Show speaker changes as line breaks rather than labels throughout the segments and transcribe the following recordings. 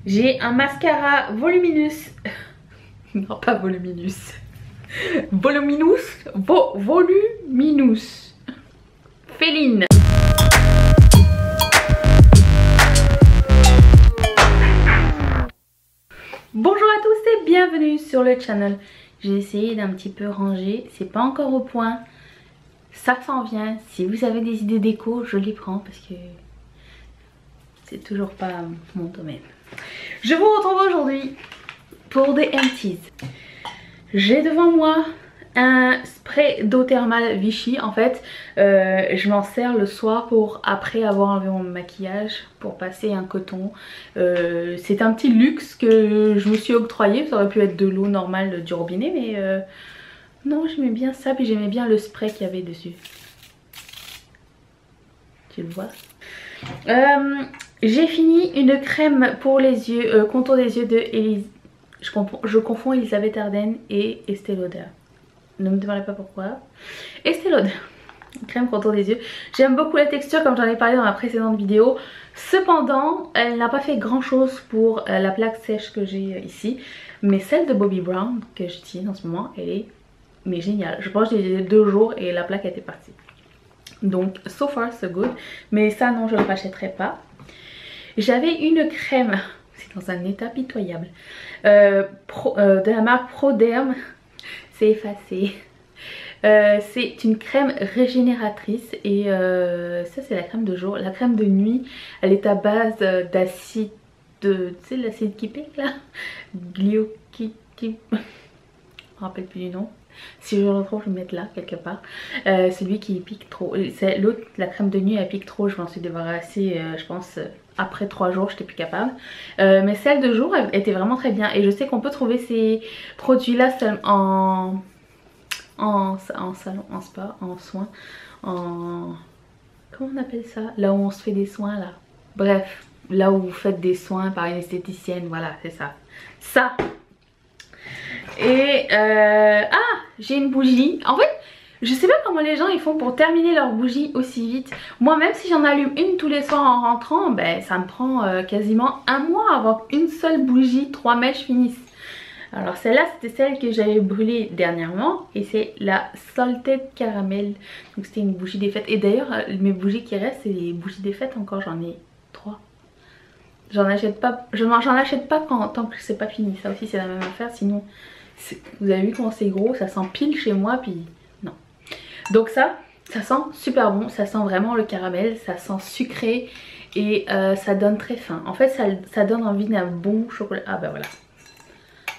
J'ai un mascara voluminous. Non, pas voluminous. Voluminous. Voluminous. Féline. Bonjour à tous et bienvenue sur le channel. J'ai essayé d'un petit peu ranger, c'est pas encore au point. Ça s'en vient. Si vous avez des idées déco, je les prends parce que c'est toujours pas mon domaine. Je vous retrouve aujourd'hui pour des empties. J'ai devant moi un spray d'eau thermale Vichy. En fait, je m'en sers le soir pour, après avoir enlevé mon maquillage, pour passer un coton. C'est un petit luxe que je me suis octroyé. Ça aurait pu être de l'eau normale du robinet, mais non, j'aimais bien ça. Puis j'aimais bien le spray qu'il y avait dessus. Tu le vois? J'ai fini une crème pour les yeux, contour des yeux de Elise. Je confonds Elisabeth Arden et Estée Lauder. Ne me demandez pas pourquoi. Estée Lauder, crème contour des yeux. J'aime beaucoup la texture comme j'en ai parlé dans ma précédente vidéo. Cependant, elle n'a pas fait grand chose pour la plaque sèche que j'ai ici. Mais celle de Bobbi Brown que j'utilise en ce moment, elle est géniale. Je pense que j'ai 2 jours et la plaque était partie. Donc so far so good. Mais ça non, je ne le rachèterai pas. J'avais une crème, c'est dans un état pitoyable, de la marque Proderm. C'est effacé. C'est une crème régénératrice et ça c'est la crème de jour. La crème de nuit, elle est à base d'acide, tu sais l'acide qui pique là, je me rappelle plus du nom. Si je le retrouve, je vais le mettre là quelque part. Celui qui pique trop. L'autre, la crème de nuit, elle pique trop. Je m'en suis débarrassée, je pense, après 3 jours, j'étais plus capable. Mais celle de jour, elle était vraiment très bien. Et je sais qu'on peut trouver ces produits-là en salon, en spa, en soins, en... Comment on appelle ça? Là où on se fait des soins, là. Bref, là où vous faites des soins par une esthéticienne, voilà, c'est ça. Ça! Et j'ai une bougie. En fait, je sais pas comment les gens ils font pour terminer leur bougie aussi vite. Moi, même si j'en allume une tous les soirs en rentrant, ben ça me prend quasiment 1 mois avant qu'une seule bougie 3 mèches finisse. Alors celle-là, c'était celle que j'avais brûlée dernièrement et c'est la Salted Caramel. Donc c'était une bougie des fêtes. Et d'ailleurs, mes bougies qui restent, c'est les bougies des fêtes encore. J'en ai 3. J'en achète pas tant que c'est pas fini. Ça aussi c'est la même affaire. Sinon, vous avez vu comment c'est gros, ça sent pile chez moi, puis non. Donc ça sent super bon, ça sent vraiment le caramel, ça sent sucré et ça donne très faim. En fait ça donne envie d'un bon chocolat. Ah bah voilà,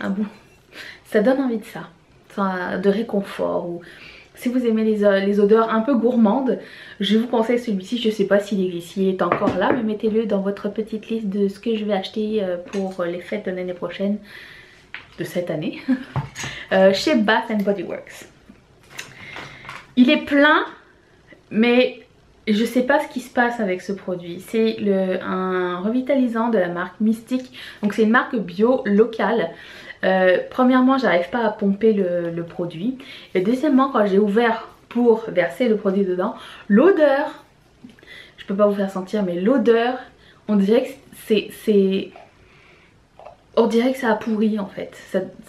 un bon. Ça donne envie de ça, de réconfort. Ou si vous aimez les odeurs un peu gourmandes, je vous conseille celui-ci. Je sais pas s'il est encore là, mais mettez-le dans votre petite liste de ce que je vais acheter pour les fêtes de l'année prochaine. De cette année chez Bath & Body Works. Il est plein, mais je sais pas ce qui se passe avec ce produit. C'est un revitalisant de la marque Mystique. Donc c'est une marque bio locale. Premièrement, j'arrive pas à pomper le produit. Et deuxièmement, quand j'ai ouvert pour verser le produit dedans, l'odeur, je peux pas vous faire sentir, mais l'odeur, on dirait que on dirait que ça a pourri en fait.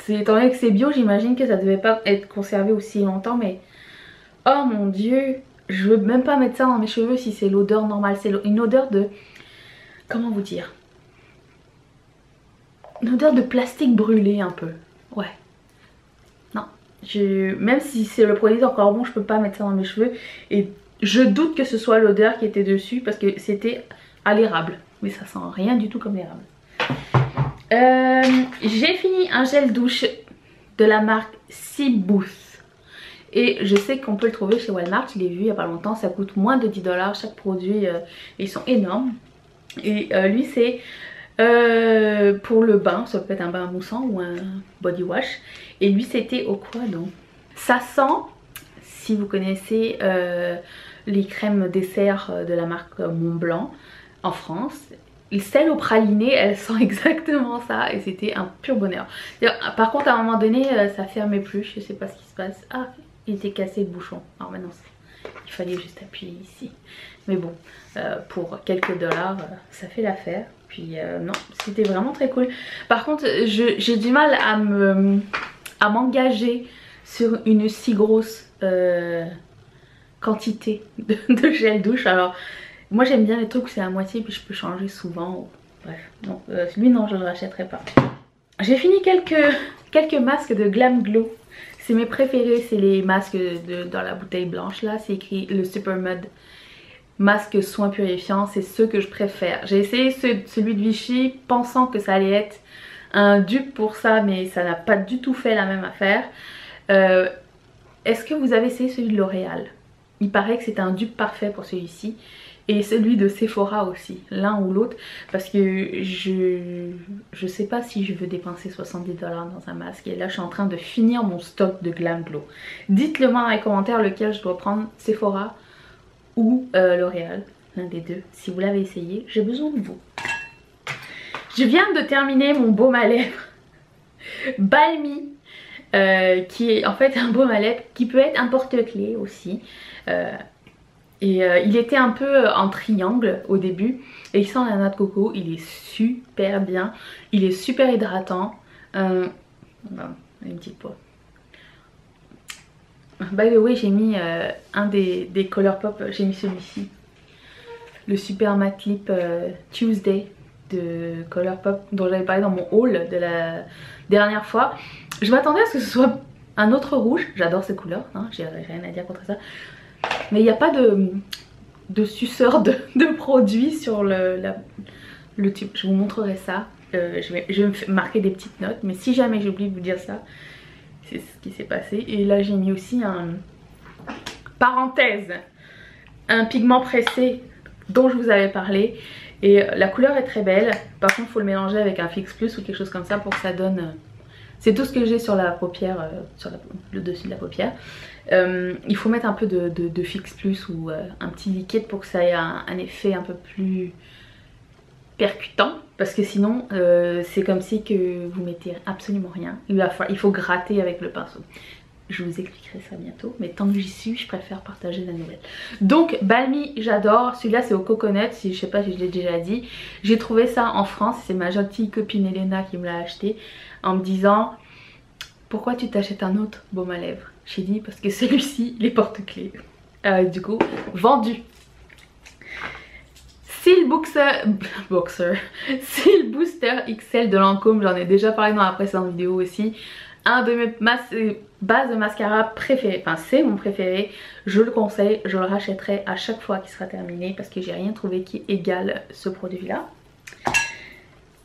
Étant donné que c'est bio, j'imagine que ça devait pas être conservé aussi longtemps, mais oh mon dieu, je veux même pas mettre ça dans mes cheveux si c'est l'odeur normale. C'est une odeur de... Comment vous dire? Une odeur de plastique brûlé un peu. Ouais. Non. Même si le produit est encore bon, je peux pas mettre ça dans mes cheveux. Et je doute que ce soit l'odeur qui était dessus parce que c'était à l'érable. Mais ça sent rien du tout comme l'érable. J'ai fini un gel douche de la marque Seabooth et je sais qu'on peut le trouver chez Walmart. Je l'ai vu il n'y a pas longtemps, ça coûte moins de 10 $ chaque produit. Ils sont énormes et lui c'est pour le bain. Ça peut être un bain moussant ou un body wash et lui c'était au quoi donc. Ça sent, si vous connaissez les crèmes dessert de la marque Montblanc en France, celle au praliné, elle sent exactement ça et c'était un pur bonheur. Par contre à un moment donné ça fermait plus, je sais pas ce qui se passe. Ah, il était cassé le bouchon. Alors maintenant il fallait juste appuyer ici. Mais bon, pour quelques dollars ça fait l'affaire. Puis non, c'était vraiment très cool. Par contre, j'ai du mal à m'engager sur une si grosse quantité de gel douche. Alors, moi j'aime bien les trucs où c'est à moitié puis je peux changer souvent. Bref, non, lui non, je ne le rachèterai pas. J'ai fini quelques masques de Glam Glow. C'est mes préférés, c'est les masques dans la bouteille blanche là. C'est écrit le Super Mud masque soin purifiant, c'est ceux que je préfère. J'ai essayé celui de Vichy pensant que ça allait être un dupe pour ça, mais ça n'a pas du tout fait la même affaire. Est-ce que vous avez essayé celui de L'Oréal? Il paraît que c'est un dupe parfait pour celui-ci. Et celui de Sephora aussi, l'un ou l'autre, parce que je sais pas si je veux dépenser 70 $ dans un masque. Et là je suis en train de finir mon stock de Glam Glow. Dites-le moi dans les commentaires lequel je dois prendre, Sephora ou L'Oréal, l'un des deux. Si vous l'avez essayé, j'ai besoin de vous. Je viens de terminer mon baume à lèvres Balmy, qui est en fait un baume à lèvres qui peut être un porte-clés aussi. Il était un peu en triangle au début et il sent la noix de coco, il est super bien, il est super hydratant. Une petite poids. By the way, j'ai mis un des Colourpop, j'ai mis celui-ci, le Super Matte Lip Tuesday de Colourpop dont j'avais parlé dans mon haul de la dernière fois. Je m'attendais à ce que ce soit un autre rouge, j'adore ces couleurs, hein, j'ai rien à dire contre ça. Mais il n'y a pas de suceur de produits sur le tube. Je vous montrerai ça. Je vais me marquer des petites notes. Mais si jamais j'oublie de vous dire ça, c'est ce qui s'est passé. Et là j'ai mis aussi un pigment pressé dont je vous avais parlé. Et la couleur est très belle. Par contre il faut le mélanger avec un Fix Plus ou quelque chose comme ça pour que ça donne... C'est tout ce que j'ai sur la paupière, sur le dessus de la paupière. Il faut mettre un peu de Fix Plus ou un petit liquide pour que ça ait un effet un peu plus percutant. Parce que sinon c'est comme si que vous mettez absolument rien. Il faut gratter avec le pinceau. Je vous expliquerai ça bientôt, mais tant que j'y suis, je préfère partager la nouvelle. Donc Balmy, j'adore. Celui-là c'est au coconut, si je sais pas si je l'ai déjà dit. J'ai trouvé ça en France, c'est ma gentille copine Elena qui me l'a acheté en me disant pourquoi tu t'achètes un autre baume à lèvres. J'ai dit parce que celui-ci il est porte-clés. Du coup, vendu. Seal Booster XL de Lancôme, j'en ai déjà parlé dans la précédente vidéo aussi. Un de mes bases de mascara préférées, enfin c'est mon préféré, je le conseille, je le rachèterai à chaque fois qu'il sera terminé parce que j'ai rien trouvé qui égale ce produit là.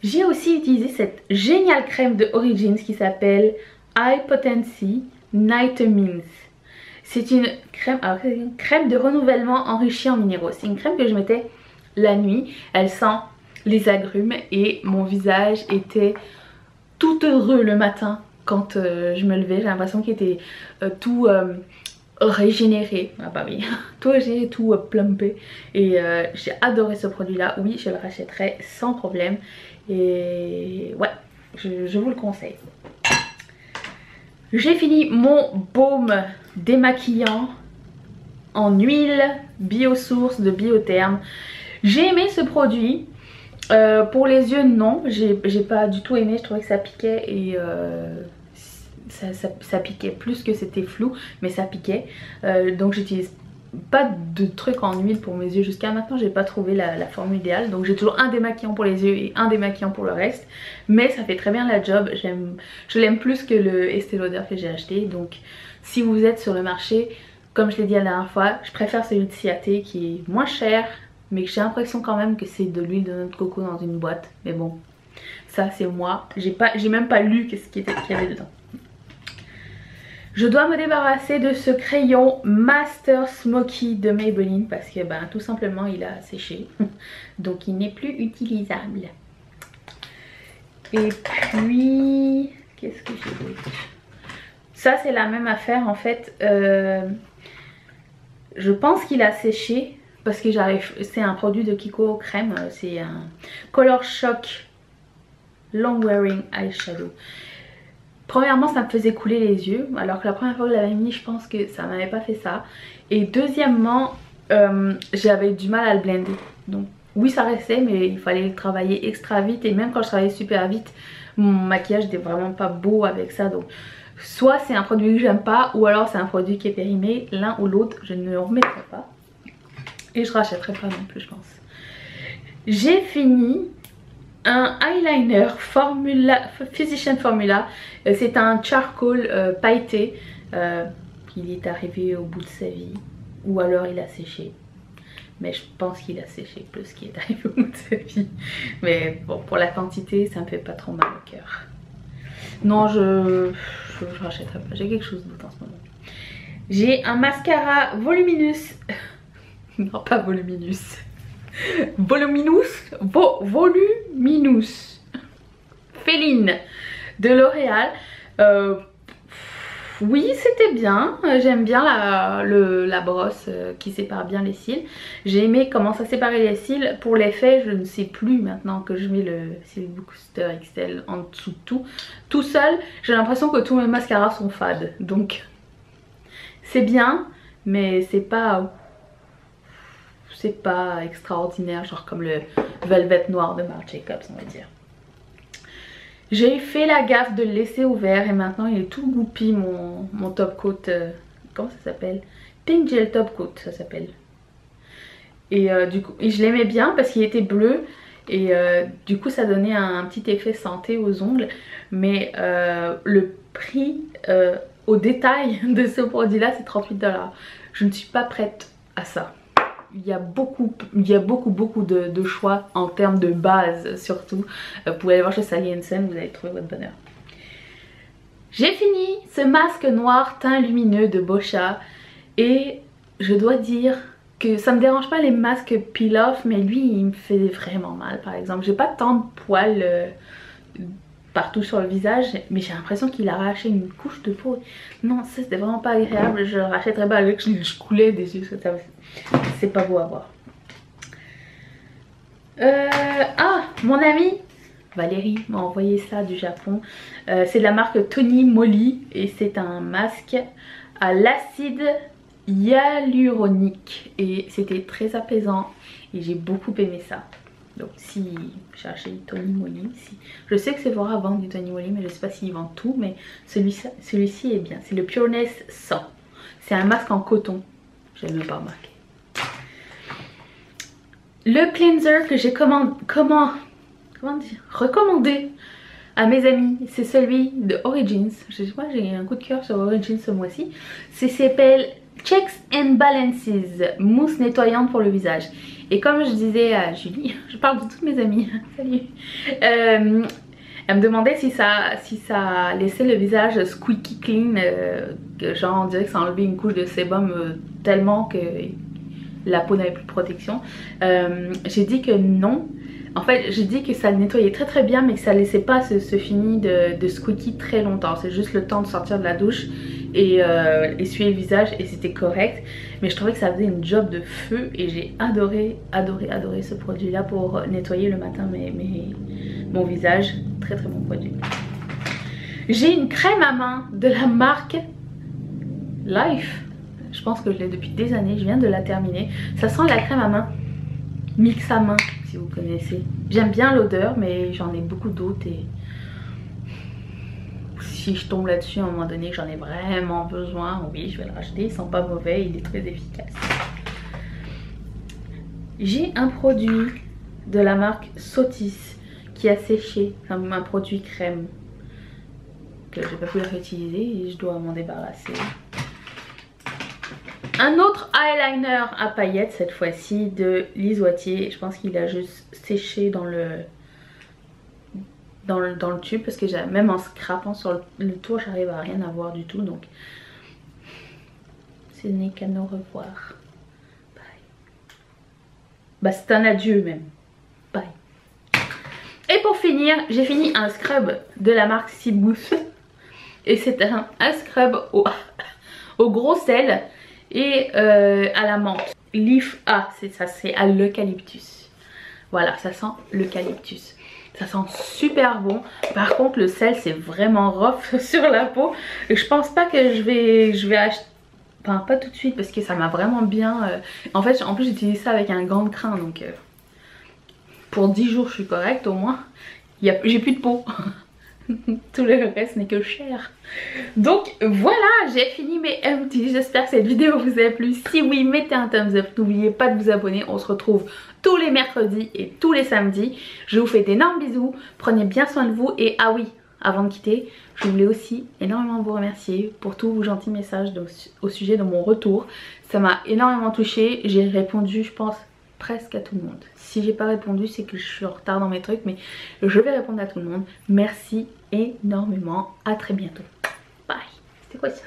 J'ai aussi utilisé cette géniale crème de Origins qui s'appelle High Potency Night-Mints. C'est une crème de renouvellement enrichie en minéraux. C'est une crème que je mettais la nuit, elle sent les agrumes et mon visage était tout heureux le matin. Quand je me levais, j'ai l'impression qu'il était tout régénéré. Ah bah oui, tout régénéré, tout plumpé. Et j'ai adoré ce produit là. Oui, je le rachèterai sans problème. Et ouais, je vous le conseille. J'ai fini mon baume démaquillant en huile biosource de Biotherm. J'ai aimé ce produit. Pour les yeux non, j'ai pas du tout aimé, je trouvais que ça piquait et ça piquait plus que c'était flou, mais ça piquait. Donc j'utilise pas de trucs en huile pour mes yeux jusqu'à maintenant, j'ai pas trouvé la forme idéale. Donc j'ai toujours un démaquillant pour les yeux et un démaquillant pour le reste. Mais ça fait très bien la job, je l'aime plus que le Estée Lauder que j'ai acheté. Donc si vous êtes sur le marché, comme je l'ai dit la dernière fois, je préfère celui de Ciaté qui est moins cher. Mais j'ai l'impression quand même que c'est de l'huile de noix de coco dans une boîte. Mais bon, ça c'est moi. J'ai même pas lu qu'est-ce qu'il y avait dedans. Je dois me débarrasser de ce crayon Master Smoky de Maybelline. Parce que ben, tout simplement il a séché. Donc il n'est plus utilisable. Et puis... Qu'est-ce que j'ai d'autre? Ça c'est la même affaire en fait. Je pense qu'il a séché. Parce que c'est un produit de Kiko Crème, c'est un Color Shock Long Wearing Eyeshadow. Premièrement ça me faisait couler les yeux, alors que la première fois que je l'avais mis je pense que ça m'avait pas fait ça. Et deuxièmement j'avais du mal à le blender. Donc oui ça restait mais il fallait le travailler extra vite et même quand je travaillais super vite mon maquillage n'était vraiment pas beau avec ça. Donc soit c'est un produit que j'aime pas ou alors c'est un produit qui est périmé, l'un ou l'autre je ne le remettrai pas et je rachèterai pas non plus je pense. J'ai fini un eyeliner Physician Formula, c'est un charcoal pailleté, il est arrivé au bout de sa vie ou alors il a séché. Mais je pense qu'il a séché plus qu'il est arrivé au bout de sa vie. Mais bon, pour la quantité, ça me fait pas trop mal au cœur. Non, je rachèterai pas. J'ai quelque chose d'autre en ce moment. J'ai un mascara voluminous. Non, pas voluminous. Voluminous. Voluminous. Féline de L'Oréal. Oui, c'était bien. J'aime bien la brosse qui sépare bien les cils. J'ai aimé comment ça séparait les cils. Pour l'effet, je ne sais plus maintenant que je mets le Cil Booster XL en dessous de tout seul. J'ai l'impression que tous mes mascaras sont fades. Donc, c'est bien, mais c'est pas extraordinaire, genre comme le Velvet Noir de Marc Jacobs, on va dire. J'ai fait la gaffe de le laisser ouvert et maintenant il est tout goupy mon top coat. Comment ça s'appelle? Pink Gel Top Coat ça s'appelle. Et du coup je l'aimais bien parce qu'il était bleu et du coup ça donnait un petit effet santé aux ongles. Mais le prix au détail de ce produit là c'est 38 $. Je ne suis pas prête à ça. Il y a beaucoup de choix en termes de base surtout. Vous pouvez aller voir chez Sally Hansen, vous allez trouver votre bonheur. J'ai fini ce masque noir teint lumineux de Boscia et je dois dire que ça me dérange pas les masques peel off, mais lui il me fait vraiment mal. Par exemple, j'ai pas tant de poils partout sur le visage, mais j'ai l'impression qu'il a arraché une couche de peau. Non, ça c'était vraiment pas agréable. Je rachèterais pas avec, je coulais des yeux, c'est pas beau à voir. Ah, mon amie Valérie m'a envoyé ça du Japon. C'est de la marque Tony Moly et c'est un masque à l'acide hyaluronique et c'était très apaisant et j'ai beaucoup aimé ça. Donc si vous cherchez Tony Moly, je sais que c'est fort à vendre du Tony Moly, mais je sais pas s'ils vendent tout, mais celui-ci est bien. C'est le Pureness 100. C'est un masque en coton. Je n'ai même pas remarqué. Le cleanser que j'ai recommandé à mes amis, c'est celui de Origins. Je sais pas, j'ai un coup de cœur sur Origins ce mois-ci. Ça s'appelle Checks and Balances, mousse nettoyante pour le visage. Et comme je disais à Julie, je parle de toutes mes amies, salut. Elle me demandait si ça laissait le visage squeaky clean, genre on dirait que ça enlevait une couche de sébum tellement que la peau n'avait plus de protection. J'ai dit que non. En fait, j'ai dit que ça le nettoyait très très bien, mais que ça laissait pas ce fini de squeaky très longtemps. C'est juste le temps de sortir de la douche et essuyer le visage et c'était correct. Mais je trouvais que ça faisait une job de feu et j'ai adoré ce produit là pour nettoyer le matin mon visage. Très très bon produit. J'ai une crème à main de la marque Life. Je pense que je l'ai depuis des années, je viens de la terminer. Ça sent la crème à main, mix à main si vous connaissez. J'aime bien l'odeur mais j'en ai beaucoup d'autres et si je tombe là-dessus à un moment donné que j'en ai vraiment besoin, oui je vais le racheter, il sent pas mauvais, il est très efficace. J'ai un produit de la marque Sotis qui a séché, un produit crème que je vais pas pouvoir réutiliser et je dois m'en débarrasser. Un autre eyeliner à paillettes cette fois-ci de Lise Wattier. Je pense qu'il a juste séché dans le tube parce que même en scrapant sur le tour j'arrive à rien avoir du tout, donc ce n'est qu'à nous revoir. Bye. Bah c'est un adieu même. Bye. Et pour finir, j'ai fini un scrub de la marque Cibousse et c'est un scrub au gros sel et à la menthe. Leaf A, c'est ça, c'est à l'eucalyptus. Voilà, ça sent l'eucalyptus. Ça sent super bon. Par contre le sel c'est vraiment rough sur la peau. Et je pense pas que je vais acheter. Enfin pas tout de suite parce que ça m'a vraiment bien. En fait en plus j'utilise ça avec un gant de crin donc pour 10 jours je suis correcte au moins. J'ai plus de peau. Tout le reste n'est que chair. Donc voilà, j'ai fini mes empties. J'espère que cette vidéo vous a plu. Si oui, mettez un thumbs up. N'oubliez pas de vous abonner. On se retrouve tous les mercredis et tous les samedis. Je vous fais d'énormes bisous. Prenez bien soin de vous. Et ah oui, avant de quitter, je voulais aussi énormément vous remercier pour tous vos gentils messages au sujet de mon retour. Ça m'a énormément touchée. J'ai répondu, je pense, presque à tout le monde. Si j'ai pas répondu, c'est que je suis en retard dans mes trucs, mais je vais répondre à tout le monde. Merci énormément. À très bientôt. Bye. C'était quoi ça?